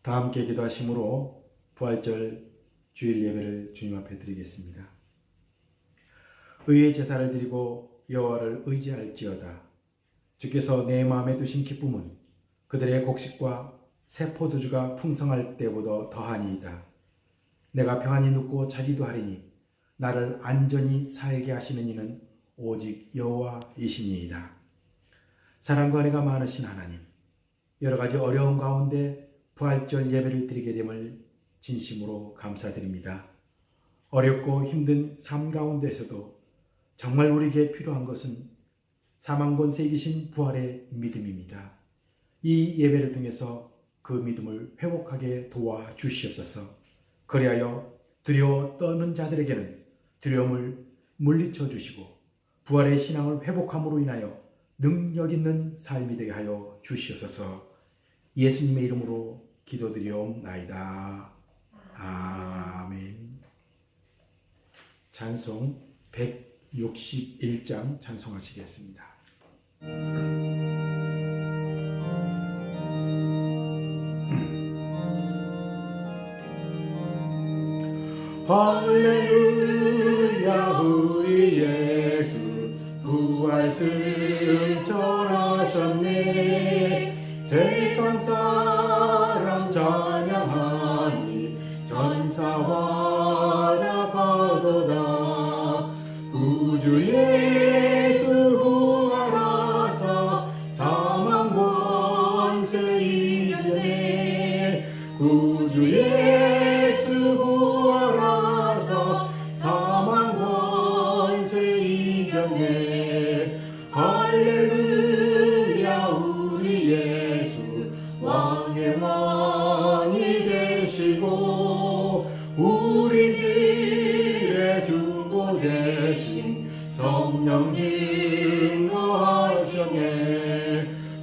다 함께 기도하심으로 부활절 주일 예배를 주님 앞에 드리겠습니다. 의의 제사를 드리고 여호와를 의지할지어다. 주께서 내 마음에 두신 기쁨은 그들의 곡식과 새 포도주가 풍성할 때보다 더하니이다. 내가 평안히 눕고 자기도 하리니 나를 안전히 살게 하시는 이는 오직 여호와이시니이다. 사랑과 은혜가 많으신 하나님, 여러 가지 어려움 가운데 부활절 예배를 드리게 됨을 진심으로 감사드립니다. 어렵고 힘든 삶 가운데서도 정말 우리에게 필요한 것은 사망 권세 이기신 부활의 믿음입니다. 이 예배를 통해서 그 믿음을 회복하게 도와주시옵소서. 그리하여 두려워 떠는 자들에게는 두려움을 물리쳐 주시고 부활의 신앙을 회복함으로 인하여 능력 있는 삶이 되게 하여 주시옵소서. 예수님의 이름으로 기도드리옵나이다. 아멘. 찬송 161장 찬송하시겠습니다. 할렐루야, 우리 예수 부활 승천하셨네. 세상 사람 찬양하니 전사와 나가도다. 구주 예수 부활하사 사망 권세 이기네. 구주 예수 부활하사 사망 권세 이겼네. 할렐루야, 우리 예수 왕의 왕이 되시고 우리 길에 주고 계신 성령 증거하시네.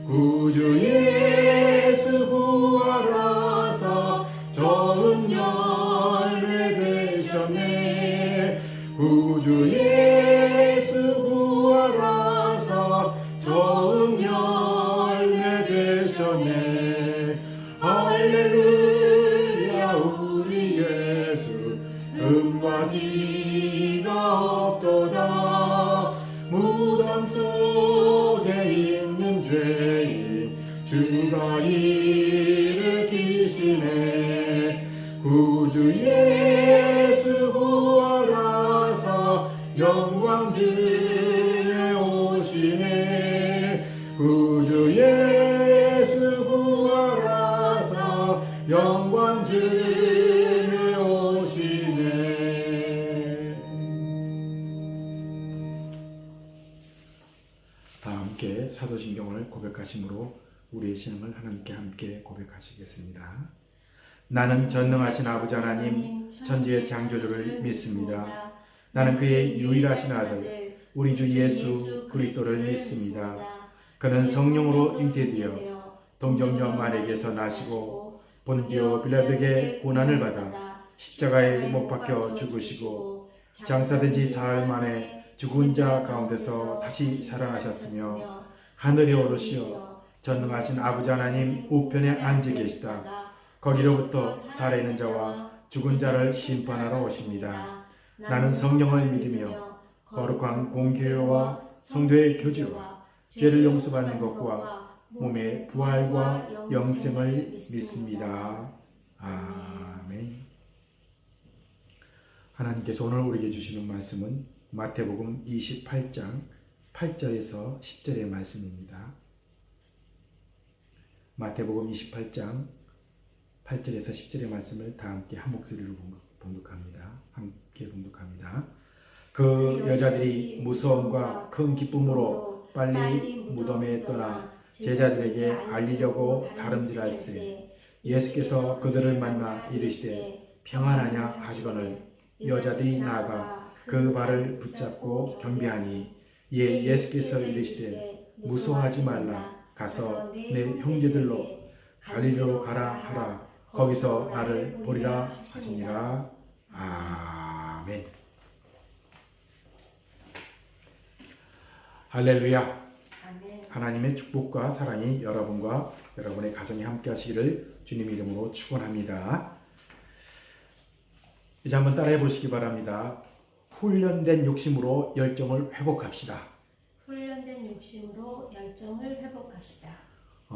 구주 예수 부활하사 좋은 열매 되셨네. 구주 예수 부활하사 좋은 열매 되셨네. 할렐루야, 우리 예수 음과 뒤가 없도다. 무덤 속에 있는 죄인 주가 일으키시네. 구주 예수 부활하사 영광 주에 오시네. 구주 예수 부활하사 영광 주에 오시네. 다 함께 사도신경을 고백하심으로 우리의 신앙을 하나님께 함께 고백하시겠습니다. 나는 전능하신 아버지 하나님 천지의 창조주를 믿습니다. 나는 그의 유일하신 아들 우리 주 예수 그리스도를 믿습니다. 그는 성령으로 잉태되어 동정녀 마리아에게서 나시고 본디오 빌라도에게 고난을 받아 십자가에 못 박혀 죽으시고 장사된 지 사흘 만에 죽은 자 가운데서 다시 살아나셨으며 하늘에 오르시어 전능하신 아버지 하나님 우편에 앉아 계시다. 거기로부터 살아있는 자와 죽은 자를 심판하러 오십니다. 나는 성령을 믿으며 거룩한 공교회와 성도의 교제와 죄를 용서받는 것과 몸의 부활과 영생을 믿습니다. 아멘. 하나님께서 오늘 우리에게 주시는 말씀은 마태복음 28장 8절에서 10절의 말씀입니다. 마태복음 28장 8절에서 10절의 말씀을 다 함께 한 목소리로 봉독합니다. 함께 봉독합니다. 그 여자들이 무서움과 큰 기쁨으로 빨리 무덤에 떠나 제자들에게 알리려고 다름질할세. 예수께서 그들을 만나 이르시되 평안하냐 하시거늘 여자들이 나아가 그 발을 붙잡고 경배하니 예수께서 이르시되 무서워하지 말라. 가서 내 형제들로 갈릴리로 가라 하라. 거기서 나를 보리라 하시니라. 아멘. 할렐루야. 아멘. 하나님의 축복과 사랑이 여러분과 여러분의 가정이 함께 하시기를 주님 이름으로 축원합니다. 이제 한번 따라해 보시기 바랍니다. 훈련된 욕심으로 열정을 회복합시다. 훈련된 욕심으로 열정을 회복합시다.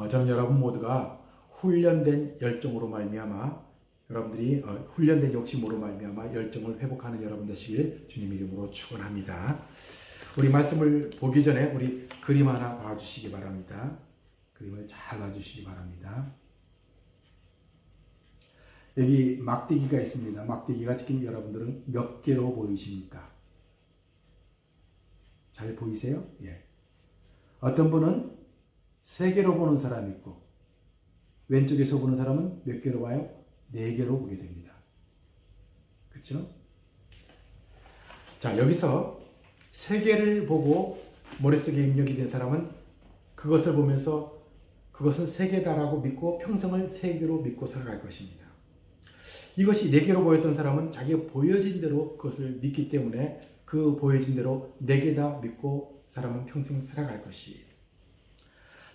저는 여러분 모두가 훈련된 열정으로 말미암아 여러분들이 훈련된 욕심으로 말미암아 열정을 회복하는 여러분 되시길 주님 이름으로 축원합니다. 우리 말씀을 보기 전에 우리 그림 하나 봐주시기 바랍니다. 그림을 잘 봐주시기 바랍니다. 여기 막대기가 있습니다. 막대기가 지금 여러분들은 몇 개로 보이십니까? 잘 보이세요? 예. 어떤 분은 3개로 보는 사람이 있고 왼쪽에서 보는 사람은 몇 개로 봐요? 4개로 보게 됩니다. 그렇죠? 자, 여기서 3개를 보고 머릿속에 입력이 된 사람은 그것을 보면서 그것은 3개다라고 믿고 평생을 3개로 믿고 살아갈 것입니다. 이것이 4개로 보였던 사람은 자기가 보여진 대로 그것을 믿기 때문에 그 보여진 대로 4개다 믿고 사람은 평생 살아갈 것이에요.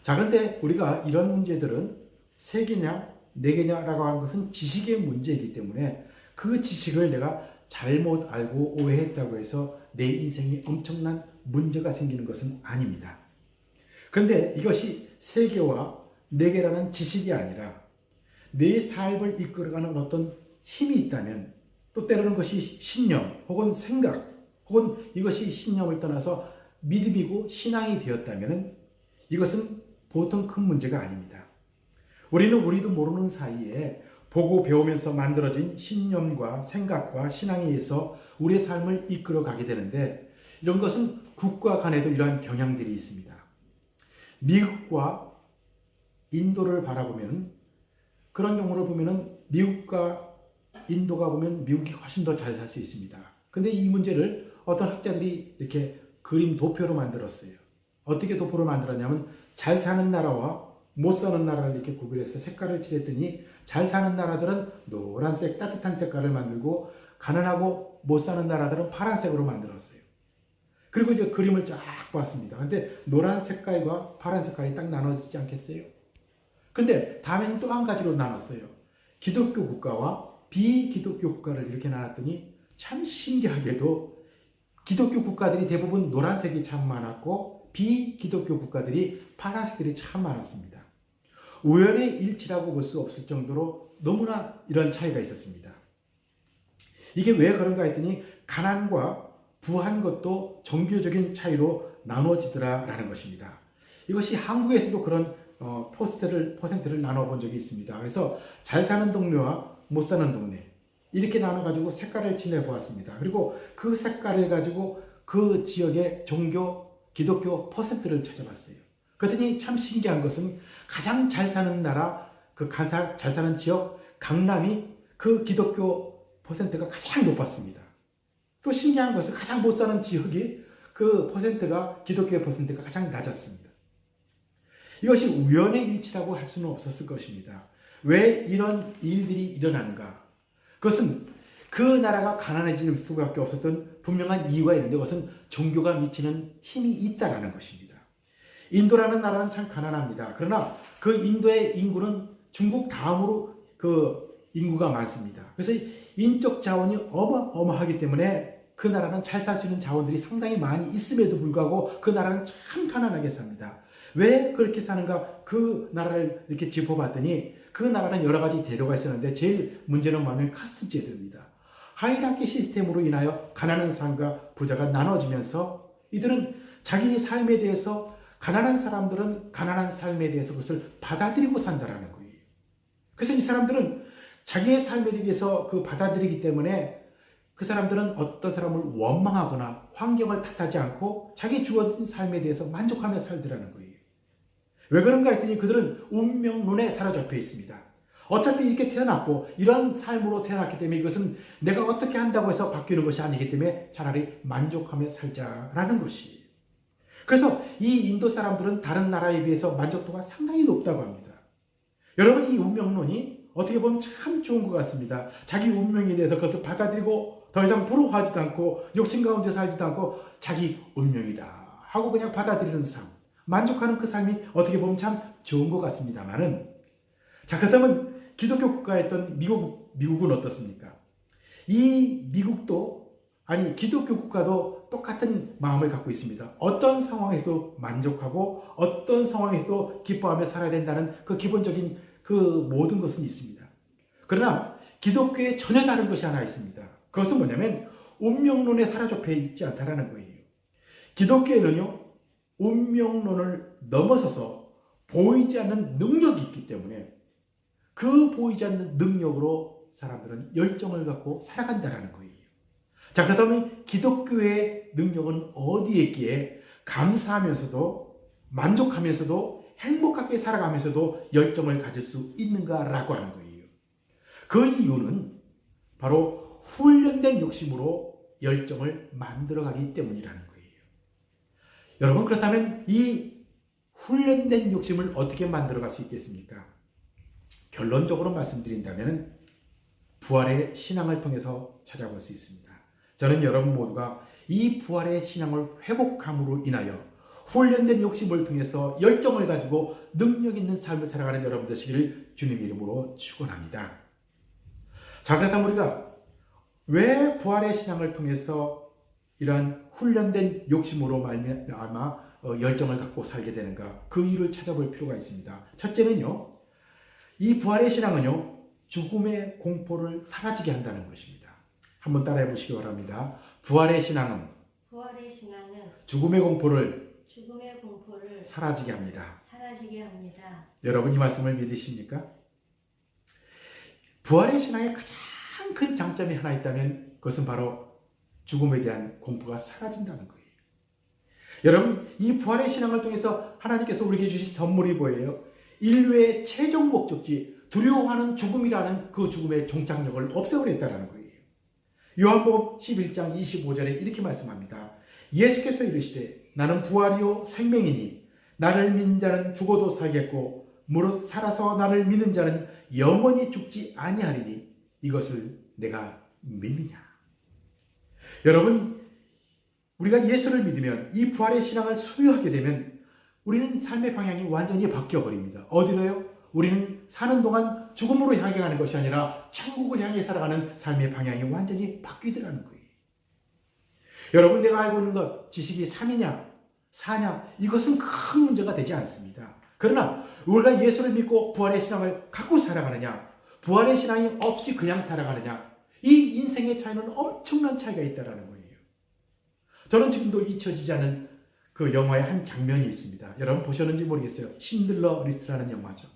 자, 그런데 우리가 이런 문제들은 3개냐 4개냐라고 하는 것은 지식의 문제이기 때문에 그 지식을 내가 잘못 알고 오해했다고 해서 내 인생에 엄청난 문제가 생기는 것은 아닙니다. 그런데 이것이 3개와 4개라는 지식이 아니라 내 삶을 이끌어가는 어떤 힘이 있다면 또 때로는 것이 신념 혹은 생각 혹은 이것이 신념을 떠나서 믿음이고 신앙이 되었다면 이것은 보통 큰 문제가 아닙니다. 우리도 모르는 사이에 보고 배우면서 만들어진 신념과 생각과 신앙에 의해서 우리의 삶을 이끌어가게 되는데 이런 것은 국가 간에도 이러한 경향들이 있습니다. 미국과 인도를 바라보면 그런 경우를 보면 미국과 인도가 보면 미국이 훨씬 더 잘 살 수 있습니다. 근데 이 문제를 어떤 학자들이 이렇게 그림 도표로 만들었어요. 어떻게 도표를 만들었냐면 잘 사는 나라와 못 사는 나라를 이렇게 구별해서 색깔을 칠했더니 잘 사는 나라들은 노란색 따뜻한 색깔을 만들고 가난하고 못 사는 나라들은 파란색으로 만들었어요. 그리고 이제 그림을 쫙 봤습니다. 근데 노란 색깔과 파란 색깔이 딱 나눠지지 않겠어요? 근데 다음에는 또 한 가지로 나눴어요. 기독교 국가와 비기독교 국가를 이렇게 나눴더니 참 신기하게도 기독교 국가들이 대부분 노란색이 참 많았고 비기독교 국가들이 파란색들이 참 많았습니다. 우연의 일치라고 볼 수 없을 정도로 너무나 이런 차이가 있었습니다. 이게 왜 그런가 했더니 가난과 부한 것도 종교적인 차이로 나눠지더라라는 것입니다. 이것이 한국에서도 그런 퍼센트를 나눠본 적이 있습니다. 그래서 잘 사는 동네와 못 사는 동네 이렇게 나눠가지고 색깔을 칠해보았습니다. 그리고 그 색깔을 가지고 그 지역의 종교 기독교 퍼센트를 찾아봤어요. 그랬더니 참 신기한 것은 가장 잘 사는 나라, 잘 사는 지역, 강남이 그 기독교 퍼센트가 가장 높았습니다. 또 신기한 것은 가장 못 사는 지역이 그 퍼센트가, 기독교의 퍼센트가 가장 낮았습니다. 이것이 우연의 일치라고 할 수는 없었을 것입니다. 왜 이런 일들이 일어나는가? 그것은 그 나라가 가난해질 수밖에 없었던 분명한 이유가 있는데 그것은 종교가 미치는 힘이 있다라는 것입니다. 인도라는 나라는 참 가난합니다. 그러나 그 인도의 인구는 중국 다음으로 그 인구가 많습니다. 그래서 인적 자원이 어마어마하기 때문에 그 나라는 잘 살 수 있는 자원들이 상당히 많이 있음에도 불구하고 그 나라는 참 가난하게 삽니다. 왜 그렇게 사는가? 그 나라를 이렇게 짚어봤더니 그 나라는 여러 가지 제도가 있었는데 제일 문제는 뭐냐면 카스트 제도입니다. 하이라키 시스템으로 인하여 가난한 사람과 부자가 나눠지면서 이들은 자기 삶에 대해서 가난한 사람들은 가난한 삶에 대해서 그것을 받아들이고 산다라는 거예요. 그래서 이 사람들은 자기의 삶에 대해서 그 받아들이기 때문에 그 사람들은 어떤 사람을 원망하거나 환경을 탓하지 않고 자기 주어진 삶에 대해서 만족하며 살더라는 거예요. 왜 그런가 했더니 그들은 운명론에 사로잡혀 있습니다. 어차피 이렇게 태어났고 이런 삶으로 태어났기 때문에 이것은 내가 어떻게 한다고 해서 바뀌는 것이 아니기 때문에 차라리 만족하며 살자라는 것이에요. 그래서 이 인도 사람들은 다른 나라에 비해서 만족도가 상당히 높다고 합니다. 여러분, 이 운명론이 어떻게 보면 참 좋은 것 같습니다. 자기 운명에 대해서 그것을 받아들이고 더 이상 부러워하지도 않고 욕심 가운데 살지도 않고 자기 운명이다 하고 그냥 받아들이는 삶, 만족하는 그 삶이 어떻게 보면 참 좋은 것 같습니다만은, 자, 그렇다면 기독교 국가였던 미국은 어떻습니까? 이 미국도, 아니, 기독교 국가도 똑같은 마음을 갖고 있습니다. 어떤 상황에서도 만족하고 어떤 상황에서도 기뻐하며 살아야 된다는 그 기본적인 그 모든 것은 있습니다. 그러나 기독교에 전혀 다른 것이 하나 있습니다. 그것은 뭐냐면 운명론에 사로잡혀 있지 않다라는 거예요. 기독교에는요, 운명론을 넘어서서 보이지 않는 능력이 있기 때문에 그 보이지 않는 능력으로 사람들은 열정을 갖고 살아간다는 거예요. 자, 그렇다면 기독교의 능력은 어디에 있기에 감사하면서도 만족하면서도 행복하게 살아가면서도 열정을 가질 수 있는가라고 하는 거예요. 그 이유는 바로 훈련된 욕심으로 열정을 만들어가기 때문이라는 거예요. 여러분, 그렇다면 이 훈련된 욕심을 어떻게 만들어갈 수 있겠습니까? 결론적으로 말씀드린다면 부활의 신앙을 통해서 찾아볼 수 있습니다. 저는 여러분 모두가 이 부활의 신앙을 회복함으로 인하여 훈련된 욕심을 통해서 열정을 가지고 능력 있는 삶을 살아가는 여러분 되시기를 주님 이름으로 축원합니다. 자, 그렇다면 우리가 왜 부활의 신앙을 통해서 이러한 훈련된 욕심으로 말미암아 열정을 갖고 살게 되는가? 그 이유를 찾아볼 필요가 있습니다. 첫째는요, 이 부활의 신앙은요, 죽음의 공포를 사라지게 한다는 것입니다. 한번 따라해 보시기 바랍니다. 부활의 신앙은 죽음의 공포를 사라지게 합니다. 여러분 이 말씀을 믿으십니까? 부활의 신앙의 가장 큰 장점이 하나 있다면 그것은 바로 죽음에 대한 공포가 사라진다는 거예요. 여러분, 이 부활의 신앙을 통해서 하나님께서 우리에게 주신 선물이 뭐예요? 인류의 최종 목적지, 두려워하는 죽음이라는 그 죽음의 종착역을 없애버렸다는 거예요. 요한복음 11장 25절에 이렇게 말씀합니다. 예수께서 이르시되 나는 부활이요 생명이니 나를 믿는 자는 죽어도 살겠고 무릇 살아서 나를 믿는 자는 영원히 죽지 아니하리니 이것을 내가 믿느냐. 여러분, 우리가 예수를 믿으면 이 부활의 신앙을 소유하게 되면 우리는 삶의 방향이 완전히 바뀌어버립니다. 어디로요? 우리는 사는 동안 죽음으로 향해 가는 것이 아니라 천국을 향해 살아가는 삶의 방향이 완전히 바뀌더라는 거예요. 여러분, 내가 알고 있는 것, 지식이 3이냐 4냐 이것은 큰 문제가 되지 않습니다. 그러나 우리가 예수를 믿고 부활의 신앙을 갖고 살아가느냐, 부활의 신앙이 없이 그냥 살아가느냐, 이 인생의 차이는 엄청난 차이가 있다는 거예요. 저는 지금도 잊혀지지 않은 그 영화의 한 장면이 있습니다. 여러분 보셨는지 모르겠어요. 신들러 리스트라는 영화죠.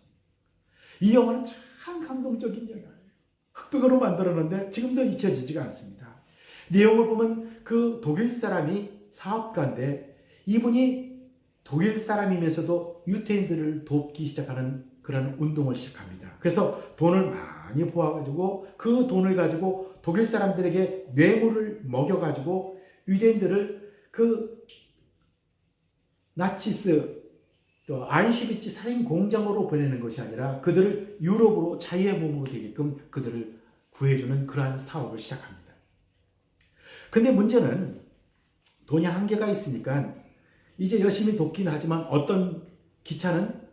이 영화는 참 감동적인 영화예요. 흑백으로 만들었는데 지금도 잊혀지지가 않습니다. 내용을 보면 그 독일 사람이 사업가인데 이분이 독일 사람이면서도 유태인들을 돕기 시작하는 그런 운동을 시작합니다. 그래서 돈을 많이 모아가지고 그 돈을 가지고 독일 사람들에게 뇌물을 먹여가지고 유대인들을 그 나치스 또 아이슈비츠 살인 공장으로 보내는 것이 아니라 그들을 유럽으로 자유의 몸으로 되게끔 그들을 구해주는 그러한 사업을 시작합니다. 근데 문제는 돈이 한계가 있으니까 이제 열심히 돕긴 하지만 어떤 기차는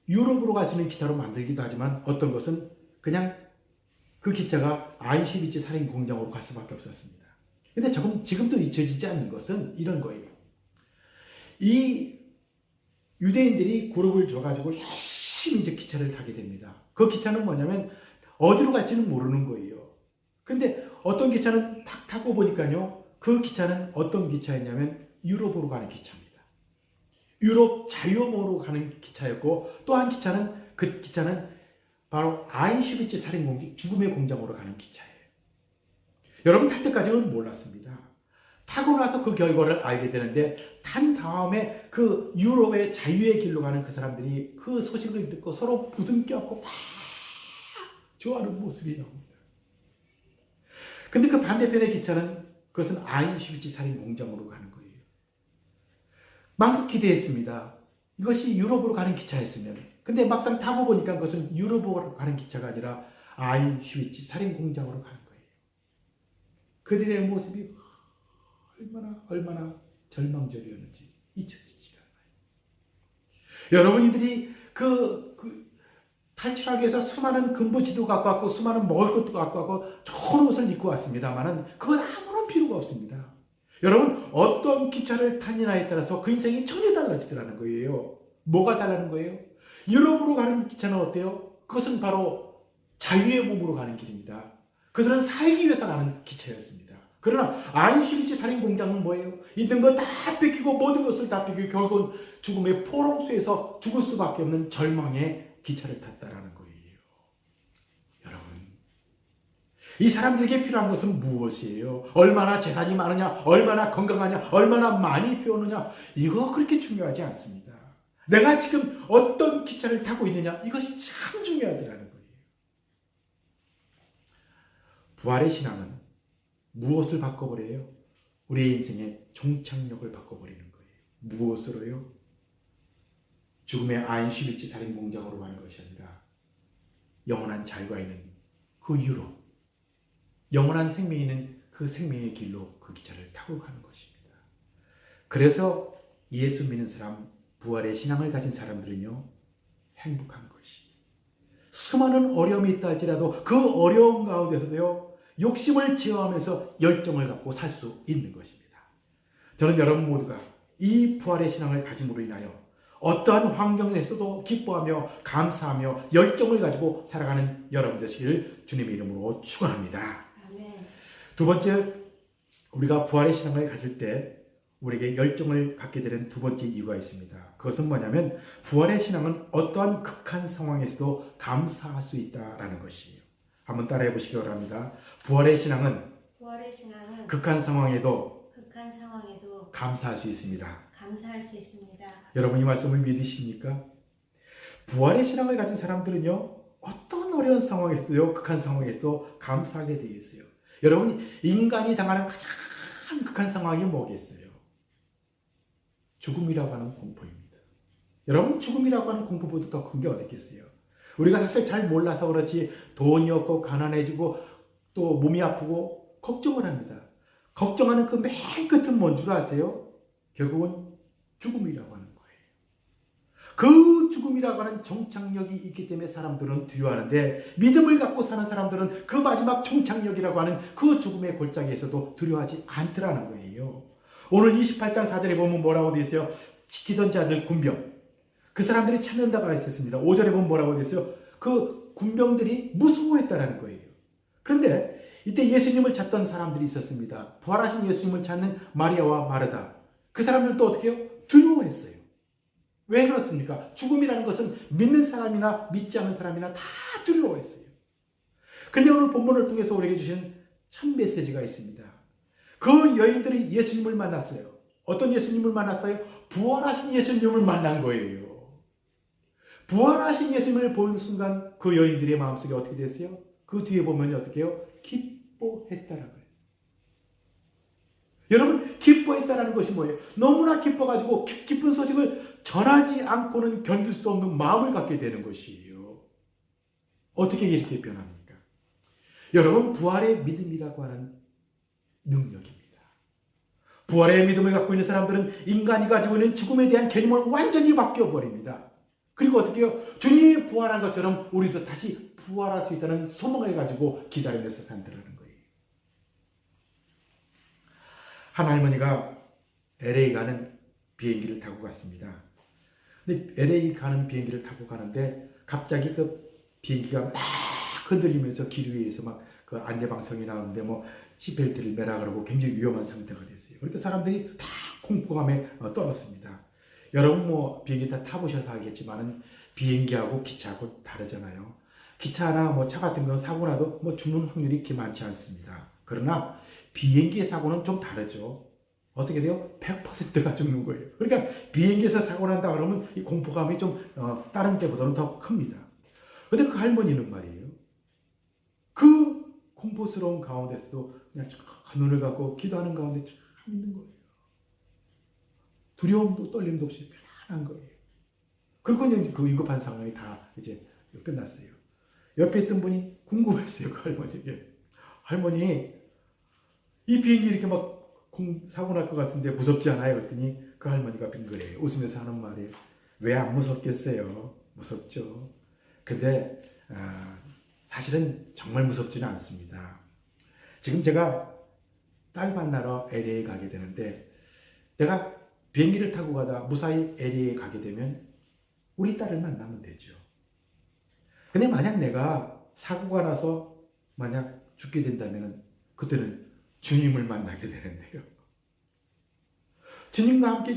유럽으로 갈 수 있는 기차로 만들기도 하지만 어떤 것은 그냥 그 기차가 아이슈비츠 살인 공장으로 갈 수밖에 없었습니다. 근데 지금도 잊혀지지 않는 것은 이런 거예요. 이 유대인들이 그룹을 줘가지고 열심히 이제 기차를 타게 됩니다. 그 기차는 뭐냐면 어디로 갈지는 모르는 거예요. 그런데 어떤 기차는 탁 타고 보니까요, 그 기차는 어떤 기차였냐면 유럽으로 가는 기차입니다. 유럽 자유여행으로 가는 기차였고 또 한 기차는 그 기차는 바로 아이슈비츠 살인 공장, 죽음의 공장으로 가는 기차예요. 여러분 탈 때까지는 몰랐습니다. 타고 나서 그 결과를 알게 되는데 탄 다음에 그 유럽의 자유의 길로 가는 그 사람들이 그 소식을 듣고 서로 부둥켜안고 막 좋아하는 모습이 나옵니다. 근데 그 반대편의 기차는 그것은 아이슈비츠 살인 공장으로 가는 거예요. 막 기대했습니다. 이것이 유럽으로 가는 기차였으면. 근데 막상 타고 보니까 그것은 유럽으로 가는 기차가 아니라 아이슈비츠 살인 공장으로 가는 거예요. 그들의 모습이 얼마나 절망적이었는지 잊혀지지가 않아요. 여러분, 이들이 탈출하기 위해서 수많은 금부지도 갖고 왔고 수많은 먹을 것도 갖고 왔고 좋은 옷을 입고 왔습니다만은 그건 아무런 필요가 없습니다. 여러분 어떤 기차를 타느냐에 따라서 그 인생이 전혀 달라지더라는 거예요. 뭐가 달라는 거예요? 유럽으로 가는 기차는 어때요? 그것은 바로 자유의 몸으로 가는 길입니다. 그들은 살기 위해서 가는 기차였습니다. 그러나 안식일지 살인 공장은 뭐예요? 있는 거 다 뺏기고 모든 것을 다 뺏기고 결국은 죽음의 포롱수에서 죽을 수밖에 없는 절망의 기차를 탔다라는 거예요. 여러분, 이 사람들에게 필요한 것은 무엇이에요? 얼마나 재산이 많으냐, 얼마나 건강하냐, 얼마나 많이 배우느냐, 이거 그렇게 중요하지 않습니다. 내가 지금 어떤 기차를 타고 있느냐, 이것이 참 중요하더라는 거예요. 부활의 신앙은 무엇을 바꿔버려요? 우리의 인생의 종착역을 바꿔버리는 거예요. 무엇으로요? 죽음의 안식일지 살인 공장으로 가는 것이 아니라 영원한 자유가 있는 그 유로, 영원한 생명이 있는 그 생명의 길로 그 기차를 타고 가는 것입니다. 그래서 예수 믿는 사람, 부활의 신앙을 가진 사람들은요, 행복한 것이. 수많은 어려움이 있다 할지라도 그 어려움 가운데서도요, 욕심을 제어하면서 열정을 갖고 살 수 있는 것입니다. 저는 여러분 모두가 이 부활의 신앙을 가짐으로 인하여 어떠한 환경에서도 기뻐하며 감사하며 열정을 가지고 살아가는 여러분 되시기를 주님의 이름으로 축원합니다. 아멘. 두 번째, 우리가 부활의 신앙을 가질 때 우리에게 열정을 갖게 되는 두 번째 이유가 있습니다. 그것은 뭐냐면 부활의 신앙은 어떠한 극한 상황에서도 감사할 수 있다라는 것이에요. 한번 따라해 보시기 바랍니다. 부활의 신앙은 극한 상황에도 감사할 수 있습니다. 감사할 수 있습니다. 여러분 이 말씀을 믿으십니까? 부활의 신앙을 가진 사람들은요, 어떤 어려운 상황에서요, 극한 상황에서 감사하게 되어 있어요. 여러분, 인간이 당하는 가장 극한 상황이 뭐겠어요? 죽음이라고 하는 공포입니다. 여러분, 죽음이라고 하는 공포보다 더 큰 게 어디 있겠어요? 우리가 사실 잘 몰라서 그렇지 돈이 없고 가난해지고 또 몸이 아프고 걱정을 합니다. 걱정하는 그 맨 끝은 뭔 줄 아세요? 결국은 죽음이라고 하는 거예요. 그 죽음이라고 하는 종착역이 있기 때문에 사람들은 두려워하는데 믿음을 갖고 사는 사람들은 그 마지막 종착역이라고 하는 그 죽음의 골짜기에서도 두려워하지 않더라는 거예요. 오늘 28장 4절에 보면 뭐라고 되어 있어요? 지키던 자들 군병. 그 사람들이 찾는다가 있었습니다. 5절에 보면 뭐라고 되어 있어요? 그 군병들이 무서워했다라는 거예요. 그런데 이때 예수님을 찾던 사람들이 있었습니다. 부활하신 예수님을 찾는 마리아와 마르다. 그 사람들도 어떻게 해요? 두려워했어요. 왜 그렇습니까? 죽음이라는 것은 믿는 사람이나 믿지 않는 사람이나 다 두려워했어요. 그런데 오늘 본문을 통해서 우리에게 주신 참 메시지가 있습니다. 그 여인들이 예수님을 만났어요. 어떤 예수님을 만났어요? 부활하신 예수님을 만난 거예요. 부활하신 예수님을 보는 순간 그 여인들의 마음속에 어떻게 됐어요? 그 뒤에 보면 어떻게 해요? 기뻐했다라고요. 여러분, 기뻐했다라는 것이 뭐예요? 너무나 기뻐가지고 기쁜 소식을 전하지 않고는 견딜 수 없는 마음을 갖게 되는 것이에요. 어떻게 이렇게 변합니까? 여러분, 부활의 믿음이라고 하는 능력입니다. 부활의 믿음을 갖고 있는 사람들은 인간이 가지고 있는 죽음에 대한 개념을 완전히 바뀌어버립니다. 그리고 어떻게 해요? 주님이 부활한 것처럼 우리도 다시 부활할 수 있다는 소망을 가지고 기다리면서 산다는 거예요. 한 할머니가 LA 가는 비행기를 타고 갔습니다. 근데 LA 가는 비행기를 타고 가는데 갑자기 그 비행기가 막 흔들리면서 길 위에서 막 그 안내방송이 나오는데 뭐 시트벨트를 매라 그러고 굉장히 위험한 상태가 됐어요. 그러니까 사람들이 다 공포감에 떨었습니다. 여러분 뭐 비행기 다 타보셔서 알겠지만은 비행기하고 기차하고 다르잖아요. 기차나 뭐 차 같은 건 사고 나도 뭐 죽는 확률이 그렇게 많지 않습니다. 그러나 비행기의 사고는 좀 다르죠. 어떻게 돼요? 100%가 죽는 거예요. 그러니까 비행기에서 사고 난다 그러면 이 공포감이 좀 다른 때보다는 더 큽니다. 근데 그 할머니는 말이에요. 그 공포스러운 가운데서도 그냥 눈을 감고 기도하는 가운데 참 있는 거예요. 두려움도 떨림도 없이 편안한 거예요. 그리고 이제 그 위급한 상황이 다 이제 끝났어요. 옆에 있던 분이 궁금했어요. 그 할머니에게. 할머니, 이 비행기 이렇게 막 사고 날 것 같은데 무섭지 않아요? 그랬더니 그 할머니가 빙그레 웃으면서 하는 말이에요. 왜 안 무섭겠어요? 무섭죠. 근데 사실은 정말 무섭지는 않습니다. 지금 제가 딸 만나러 LA에 가게 되는데 내가 비행기를 타고 가다 무사히 LA에 가게 되면 우리 딸을 만나면 되죠. 근데 만약 내가 사고가 나서 만약 죽게 된다면 그때는 주님을 만나게 되는데요. 주님과 함께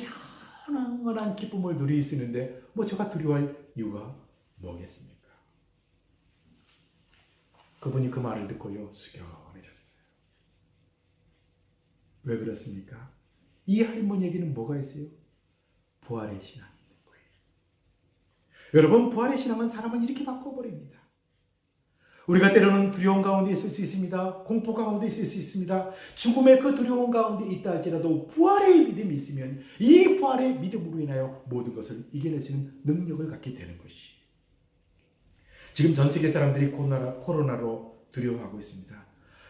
영원한 기쁨을 누릴 수 있는데 뭐 제가 두려워할 이유가 뭐겠습니까? 그분이 그 말을 듣고요 숙연해졌어요. 왜 그렇습니까? 이 할머니에게는 뭐가 있어요? 부활의 신앙이 있는 거예요. 여러분, 부활의 신앙은 사람을 이렇게 바꿔버립니다. 우리가 때로는 두려움 가운데 있을 수 있습니다. 공포 가운데 있을 수 있습니다. 죽음의 그 두려움 가운데 있다 할지라도 부활의 믿음이 있으면 이 부활의 믿음으로 인하여 모든 것을 이겨낼 수 있는 능력을 갖게 되는 것이. 지금 전 세계 사람들이 코로나로 두려워하고 있습니다.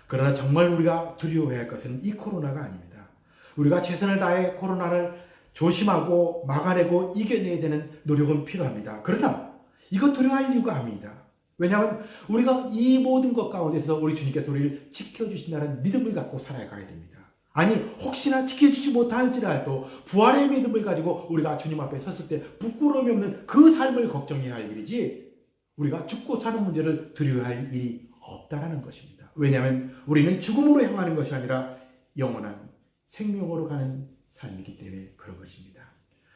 그러나 정말 우리가 두려워해야 할 것은 이 코로나가 아닙니다. 우리가 최선을 다해 코로나를 조심하고 막아내고 이겨내야 되는 노력은 필요합니다. 그러나 이것 두려워할 이유가 아닙니다. 왜냐하면 우리가 이 모든 것 가운데서 우리 주님께서 우리를 지켜주신다는 믿음을 갖고 살아가야 됩니다. 아니 혹시나 지켜주지 못할지라도 부활의 믿음을 가지고 우리가 주님 앞에 섰을 때 부끄러움이 없는 그 삶을 걱정해야 할 일이지 우리가 죽고 사는 문제를 두려워할 일이 없다라는 것입니다. 왜냐하면 우리는 죽음으로 향하는 것이 아니라 영원한 생명으로 가는 삶이기 때문에 그런 것입니다.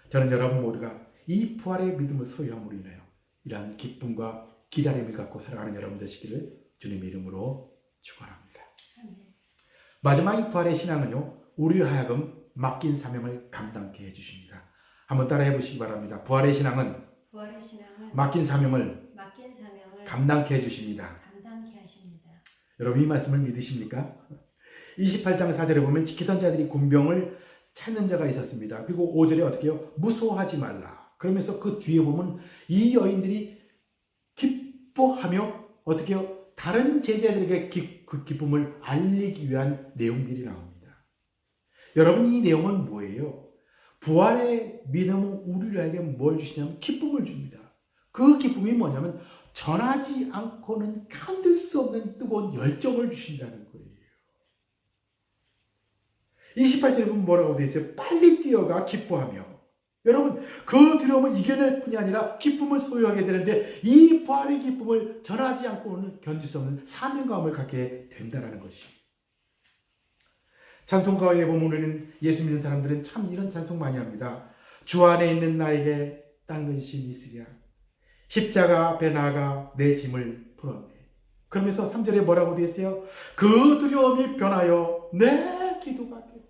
저는 여러분 모두가 이 부활의 믿음을 소유함으로 인하여 이러한 기쁨과 기다림을 갖고 살아가는 여러분 되시기를 주님의 이름으로 축원합니다. 마지막 이 부활의 신앙은요, 우리로 하여금 맡긴 사명을 감당케 해주십니다. 한번 따라해 보시기 바랍니다. 부활의 신앙은 맡긴 사명을 감당케 해주십니다. 여러분 이 말씀을 믿으십니까? 28장 4절에 보면 지키던 자들이 군병을 찾는 자가 있었습니다. 그리고 5절에 어떻게 해요? 무서워하지 말라. 그러면서 그 뒤에 보면 이 여인들이 기뻐하며 어떻게 해요? 다른 제자들에게 그 기쁨을 알리기 위한 내용들이 나옵니다. 여러분 이 내용은 뭐예요? 부활의 믿음은 우리에게 뭘 주시냐면 기쁨을 줍니다. 그 기쁨이 뭐냐면 전하지 않고는 견딜 수 없는 뜨거운 열정을 주신다는 거예요. 28절에 보면 뭐라고 되어 있어요? 빨리 뛰어가 기뻐하며. 여러분 그 두려움을 이겨낼 뿐이 아니라 기쁨을 소유하게 되는데 이 부활의 기쁨을 전하지 않고는 견딜 수 없는 사명감을 갖게 된다는 것이. 찬송가에 보면 우리는 예수 믿는 사람들은 참 이런 찬송 많이 합니다. 주 안에 있는 나에게 딴 근심이 있으랴. 십자가 앞에 나아가 내 짐을 풀었네. 그러면서 3절에 뭐라고 되어 있어요? 그 두려움이 변하여 내 기도가 되어.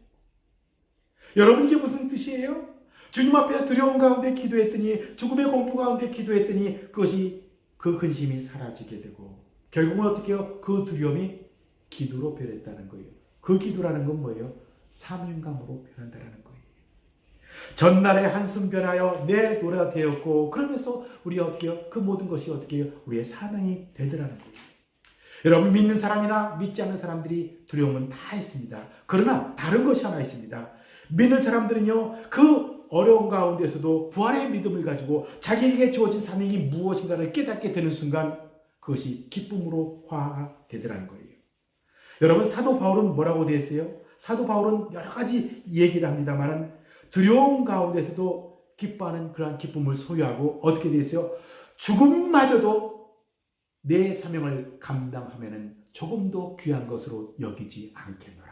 여러분 이게 무슨 뜻이에요? 주님 앞에 두려움 가운데 기도했더니 죽음의 공포 가운데 기도했더니 그것이 그 근심이 사라지게 되고 결국은 어떻게 해요? 그 두려움이 기도로 변했다는 거예요. 그 기도라는 건 뭐예요? 사명감으로 변한다는 거예요. 전날에 한숨 변하여 내 노래가 되었고 그러면서 우리 어떻게 해요? 그 모든 것이 어떻게 해요? 우리의 사명이 되더라는 거예요. 여러분 믿는 사람이나 믿지 않는 사람들이 두려움은 다 있습니다. 그러나 다른 것이 하나 있습니다. 믿는 사람들은요 그 어려운 가운데서도 부활의 믿음을 가지고 자기에게 주어진 사명이 무엇인가를 깨닫게 되는 순간 그것이 기쁨으로 화되더라는 거예요. 여러분 사도 바울은 뭐라고 되어 있어요? 사도 바울은 여러 가지 얘기를 합니다만 두려움 가운데서도 기뻐하는 그러한 기쁨을 소유하고 어떻게 되어 있어요? 죽음마저도 내 사명을 감당하면 조금도 귀한 것으로 여기지 않겠노라.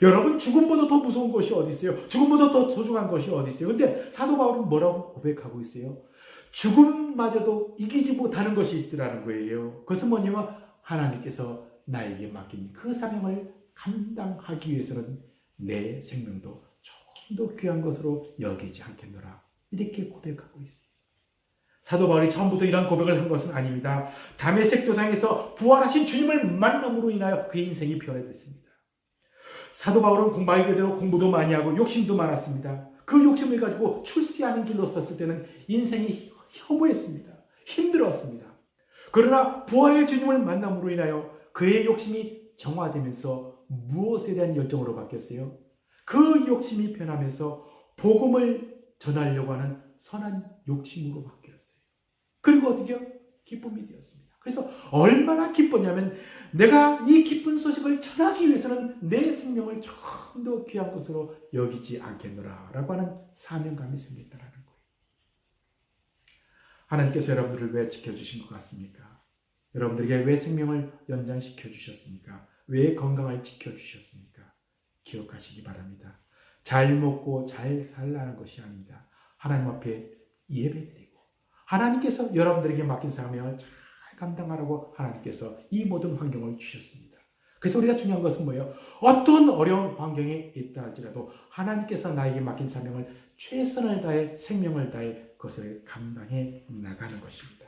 여러분 죽음보다 더 무서운 것이 어디 있어요? 죽음보다 더 소중한 것이 어디 있어요? 근데 사도 바울은 뭐라고 고백하고 있어요? 죽음마저도 이기지 못하는 것이 있더라는 거예요. 그것은 뭐냐면 하나님께서 나에게 맡긴 그 사명을 감당하기 위해서는 내 생명도 조금 더 귀한 것으로 여기지 않겠노라. 이렇게 고백하고 있어요. 사도 바울이 처음부터 이런 고백을 한 것은 아닙니다. 다메섹 도상에서 부활하신 주님을 만남으로 인하여 그의 인생이 변화됐습니다. 사도 바울은 말 그대로 공부도 많이 하고 욕심도 많았습니다. 그 욕심을 가지고 출세하는 길로 섰을 때는 인생이 혐오했습니다. 힘들었습니다. 그러나 부활의 주님을 만남으로 인하여 그의 욕심이 정화되면서 무엇에 대한 열정으로 바뀌었어요? 그 욕심이 변하면서 복음을 전하려고 하는 선한 욕심으로 바뀌었어요. 그리고 어떻게 기쁨이 되었습니다. 그래서 얼마나 기뻤냐면 내가 이 기쁜 소식을 전하기 위해서는 내 생명을 조금 더 귀한 것으로 여기지 않겠노라 라고 하는 사명감이 생겼다라는 거예요. 하나님께서 여러분들을 왜 지켜주신 것 같습니까? 여러분들에게 왜 생명을 연장시켜 주셨습니까? 왜 건강을 지켜주셨습니까? 기억하시기 바랍니다. 잘 먹고 잘 살라는 것이 아닙니다. 하나님 앞에 예배드리고 하나님께서 여러분들에게 맡긴 사명을 잘 감당하라고 하나님께서 이 모든 환경을 주셨습니다. 그래서 우리가 중요한 것은 뭐예요? 어떤 어려운 환경에 있다 할지라도 하나님께서 나에게 맡긴 사명을 최선을 다해 생명을 다해 그것을 감당해 나가는 것입니다.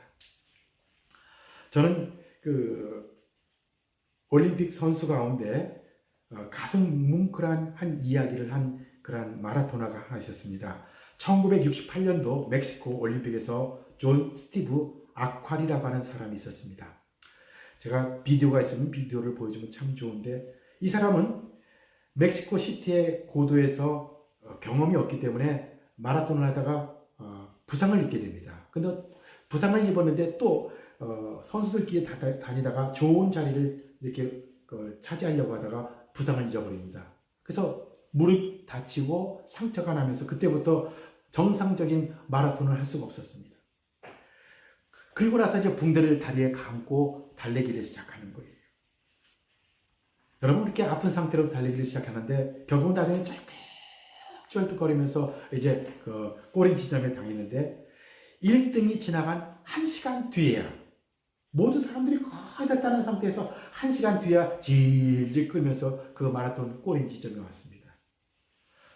저는 올림픽 선수 가운데 가슴 뭉클한 한 이야기를 한 그런 마라토너가 하나 있었습니다. 1968년도 멕시코 올림픽에서 존 스티브 아ኳ리라고 하는 사람이 있었습니다. 제가 비디오가 있으면 비디오를 보여주면 참 좋은데 이 사람은 멕시코 시티의 고도에서 경험이 없기 때문에 마라톤을 하다가 부상을 입게 됩니다. 근데 부상을 입었는데 또 선수들끼리 다니다가 좋은 자리를 이렇게 차지하려고 하다가 부상을 잊어버립니다. 그래서 무릎 다치고 상처가 나면서 그때부터 정상적인 마라톤을 할 수가 없었습니다. 그리고 나서 이제 붕대를 다리에 감고 달리기를 시작하는 거예요. 여러분 이렇게 아픈 상태로 달리기를 시작하는데 결국은 나중에 쩔뚝쩔뚝거리면서 이제 꼬리 지점에 당했는데 1등이 지나간 1시간 뒤에야 모든 사람들이 거의 다 따는 상태에서 1시간 뒤에 질질 끌면서 그 마라톤 꼬리 지점에 왔습니다.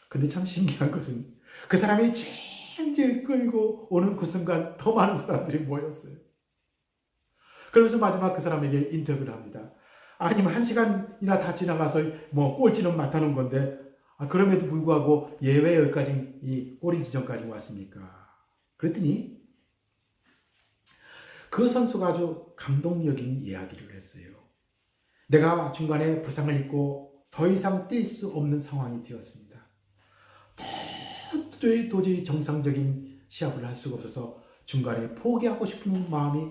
근데 참 신기한 것은 그 사람이 질질 끌고 오는 그 순간 더 많은 사람들이 모였어요. 그러면서 마지막 그 사람에게 인터뷰를 합니다. 아니면 1시간이나 다 지나가서 뭐 꼴찌는 맡아놓은 건데 그럼에도 불구하고 예외 여기까지 이 꼬리 지점까지 왔습니까? 그랬더니 그 선수가 아주 감동적인 이야기를 했어요. 내가 중간에 부상을 입고 더 이상 뛸 수 없는 상황이 되었습니다. 도저히 정상적인 시합을 할 수가 없어서 중간에 포기하고 싶은 마음이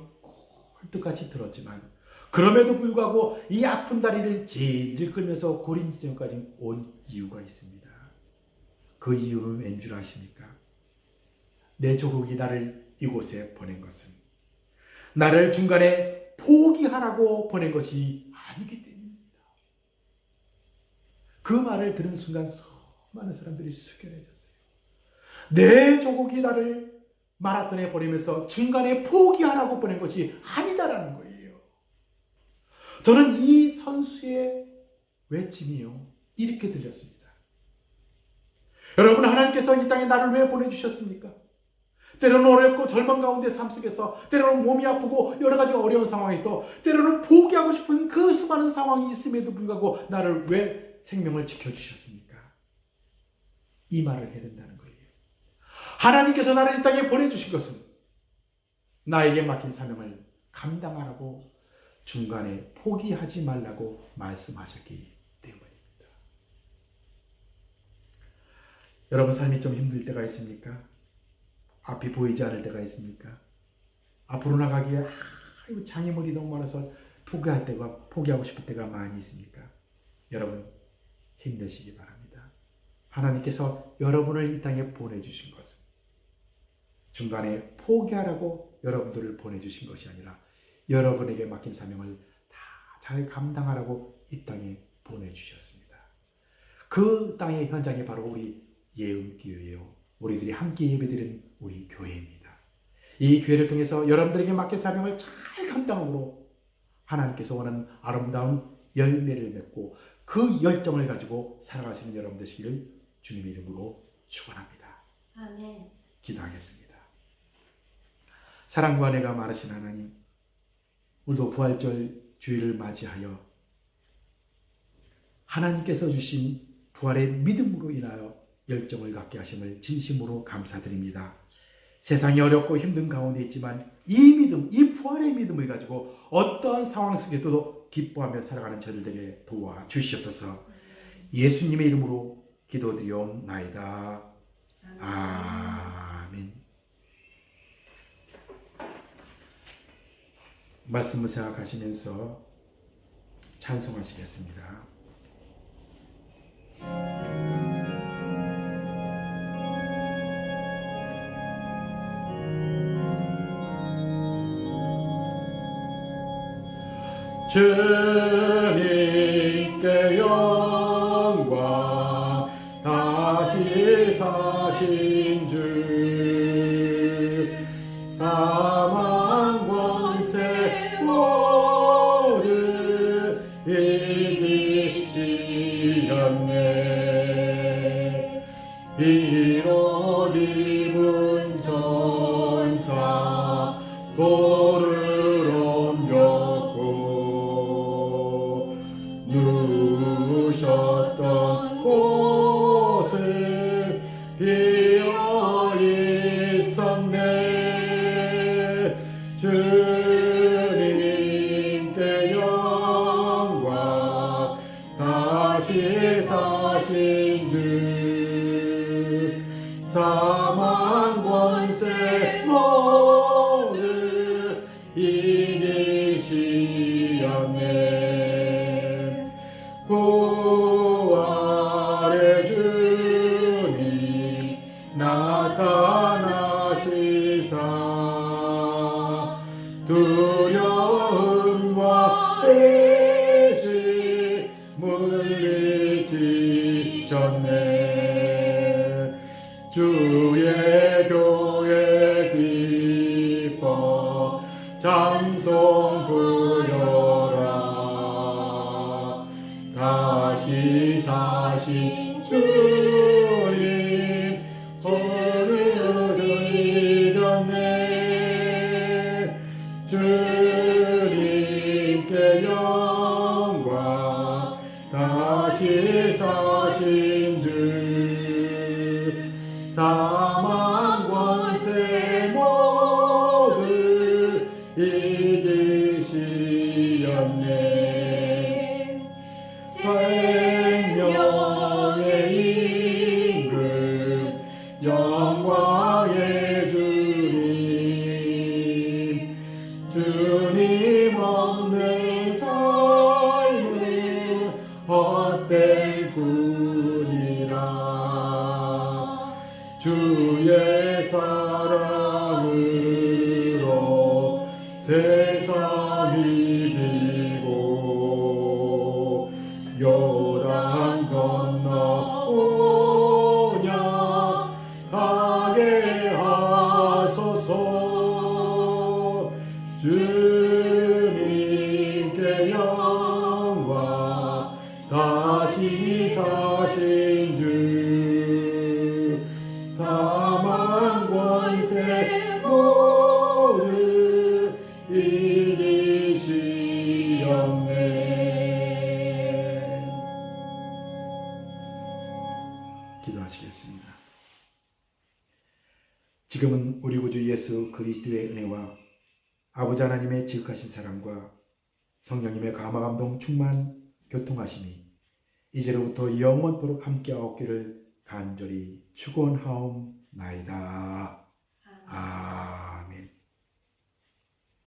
꿀떡같이 들었지만 그럼에도 불구하고 이 아픈 다리를 질질 끌면서 고린 지점까지 온 이유가 있습니다. 그 이유는 왠 줄 아십니까? 내 조국이 나를 이곳에 보낸 것은 나를 중간에 포기하라고 보낸 것이 아니기 때문입니다. 그 말을 들은 순간 수많은 사람들이 숙연해졌어요. 내 조국이 나를 마라톤에 보내면서 중간에 포기하라고 보낸 것이 아니다라는 거예요. 저는 이 선수의 외침이요 이렇게 들렸습니다. 여러분 하나님께서 이 땅에 나를 왜 보내주셨습니까? 때로는 어렵고 절망 가운데 삶 속에서 때로는 몸이 아프고 여러 가지 어려운 상황에서 때로는 포기하고 싶은 그 수많은 상황이 있음에도 불구하고 나를 왜 생명을 지켜주셨습니까? 이 말을 해야 된다는 거예요. 하나님께서 나를 이 땅에 보내주신 것은 나에게 맡긴 사명을 감당하라고 중간에 포기하지 말라고 말씀하셨기 때문입니다. 여러분 삶이 좀 힘들 때가 있습니까? 앞이 보이지 않을 때가 있습니까? 앞으로 나가기에 장애물이 너무 많아서 포기하고 싶을 때가 많이 있습니까? 여러분 힘내시기 바랍니다. 하나님께서 여러분을 이 땅에 보내주신 것은 중간에 포기하라고 여러분들을 보내주신 것이 아니라 여러분에게 맡긴 사명을 다 잘 감당하라고 이 땅에 보내주셨습니다. 그 땅의 현장이 바로 우리 예음교회요. 우리들이 함께 예배드리는 우리 교회입니다. 이 교회를 통해서 여러분들에게 맡긴 사명을 잘 감당함으로 하나님께서 원하는 아름다운 열매를 맺고 그 열정을 가지고 살아가시는 여러분 되시기를 주님의 이름으로 축원합니다. 아멘. 기도하겠습니다. 사랑과 은혜가 많으신 하나님, 오늘도 부활절 주일을 맞이하여 하나님께서 주신 부활의 믿음으로 인하여 열정을 갖게 하심을 진심으로 감사드립니다. 세상이 어렵고 힘든 가운데 있지만 이 믿음, 이 부활의 믿음을 가지고 어떠한 상황 속에서도 기뻐하며 살아가는 저들에게 도와주시옵소서. 예수님의 이름으로 기도드리옵나이다. 아멘. 말씀을 생각하시면서 찬송하시겠습니다. 주님께 영광 다시 사신 주 사망 권세 모두 이기시었네. 비로 입은 전사 돌을 옮겼고 누우셨던 곳은 비어 있었네. 주님께 영광 다시 사신 주 사망 권세 모두 이기시었네. 부활의 주님 나타나시사 두려움과 의심 물리치셨네. 주의 교회 기뻐 찬송 부여라. 다시 사신 주님 오늘 이겼네. 주님께 영광 다시 사신 주 사망 권세 모두 이기시었네. 생명의 임금 영광의 주님 주님 없는 삶은 헛된 뿐이라. 주의 사랑으로 세상 이기고 요단 건너 오냐 가게 하소서. 주님께 영광 다시 사신 주 사망 권세 모두 이기시었네. 기도하시겠습니다. 지금은 우리 구주 예수 그리스도의 은혜와 아버지 하나님의 지극하신 사랑과 성령님의 감화감동 충만 교통하심이 이제로부터 영원토록 함께하옵기를 간절히 축원하옵나이다. 아멘.